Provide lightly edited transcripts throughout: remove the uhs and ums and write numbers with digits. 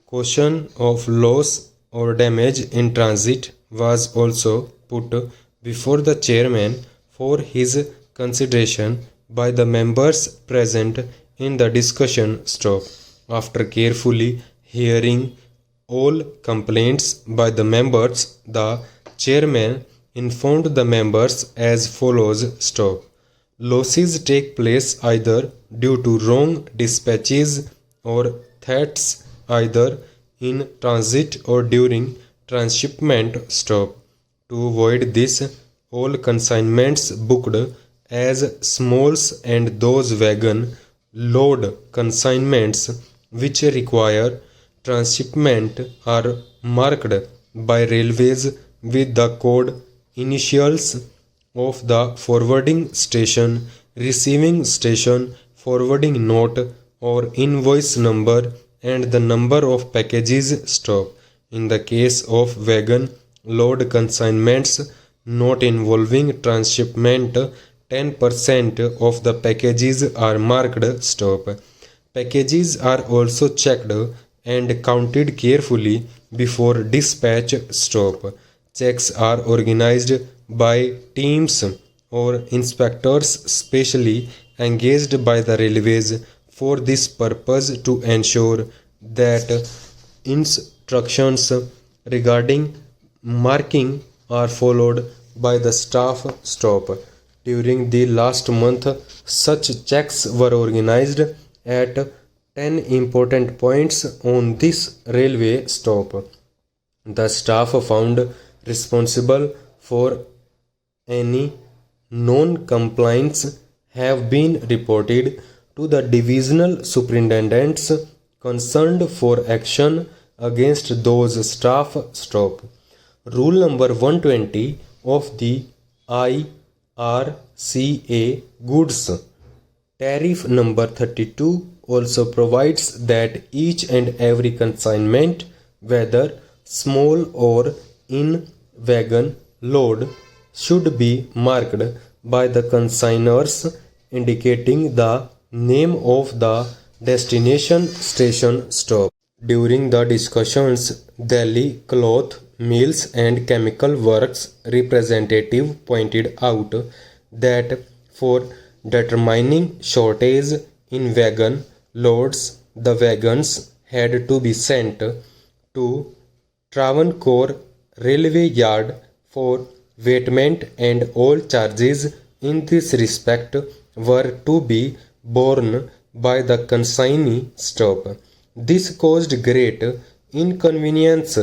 Question of loss or damage in transit was also put before the chairman for his consideration by the members present in the discussion stop. After carefully hearing all complaints by the members, the chairman informed the members as follows stop. Losses take place either due to wrong dispatches or thefts either in transit or during transshipment stop. To avoid this, all consignments booked as smalls and those wagon load consignments which require transshipment are marked by railways with the code initials of the forwarding station, receiving station, forwarding note or invoice number and the number of packages stop. In the case of wagon load consignments not involving transshipment, 10% of the packages are marked stop. Packages are also checked and counted carefully before dispatch stop. Checks are organized by teams or inspectors specially engaged by the railways for this purpose to ensure that instructions regarding marking are followed by the staff stop. During the last month, such checks were organized at 10 important points on this railway stop. The staff found responsible for any non-compliance have been reported to the divisional superintendents concerned for action against those staff stop. Rule number 120 of the IRCA goods tariff number 32 also provides that each and every consignment, whether small or in wagon load, should be marked by the consignors indicating the name of the destination station stop. During the discussions, Delhi Cloth Mills and Chemical Works representative pointed out that for determining shortage in wagon loads, the wagons had to be sent to Travancore Railway Yard for weightment and all charges in this respect were to be borne by the consignee stop. This caused great inconvenience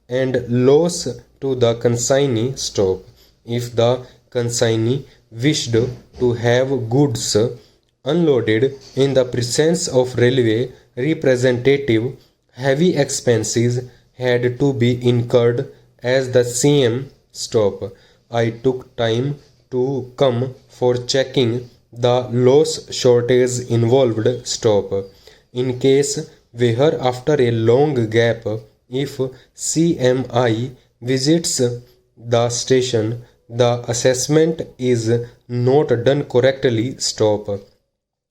and loss to the consignee stop. If the consignee wished to have goods unloaded in the presence of railway representative, heavy expenses had to be incurred as the CM stop. I took time to come for checking the loss shortage involved stop. In case where after a long gap, if CMI visits the station, the assessment is not done correctly stop.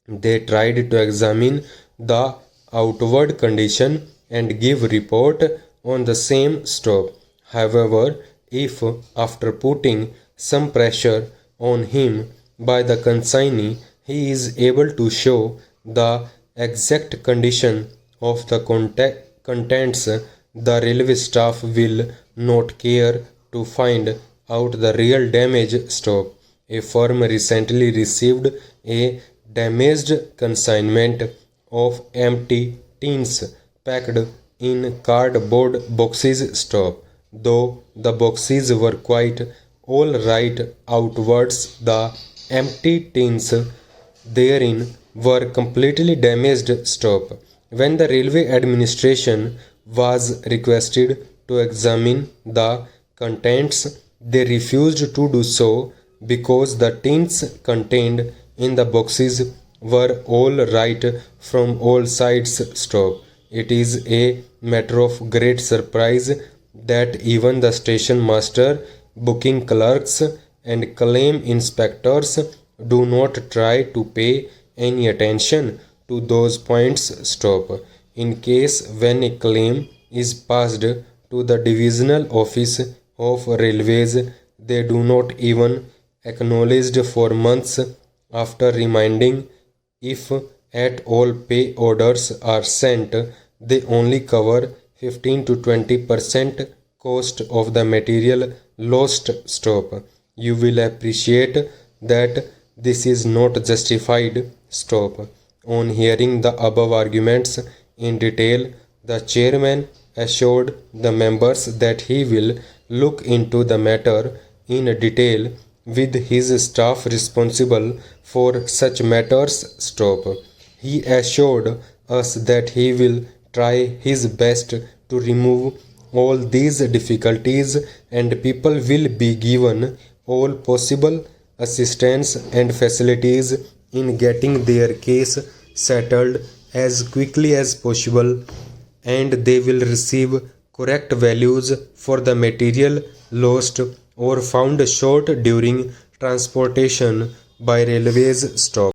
They tried to examine the outward condition and give report on the same stop. However, if after putting some pressure on him by the consignee, he is able to show the exact condition of the contents, the railway staff will not care to find out the real damage stop. A firm recently received a damaged consignment of empty tins packed in cardboard boxes stop. Though the boxes were quite all right outwards, the empty tins therein were completely damaged stop. When the railway administration was requested to examine the contents, they refused to do so because the tins contained in the boxes were all right from all sides stop. It is a matter of great surprise that even the station master, booking clerks and claim inspectors do not try to pay any attention to those points stop. in case when a claim is passed to the divisional office of railways, they do not even acknowledged for months after reminding. If at all pay orders are sent, they only cover 15 to 20% cost of the material lost stop. You will appreciate that this is not justified. Stop. On hearing the above arguments in detail, the chairman assured the members that he will look into the matter in detail with his staff responsible for such matters. Stop. He assured us that he will try his best to remove all these difficulties and people will be given all possible assistance and facilities in getting their case settled as quickly as possible, and they will receive correct values for the material lost or found short during transportation by railways. Stop.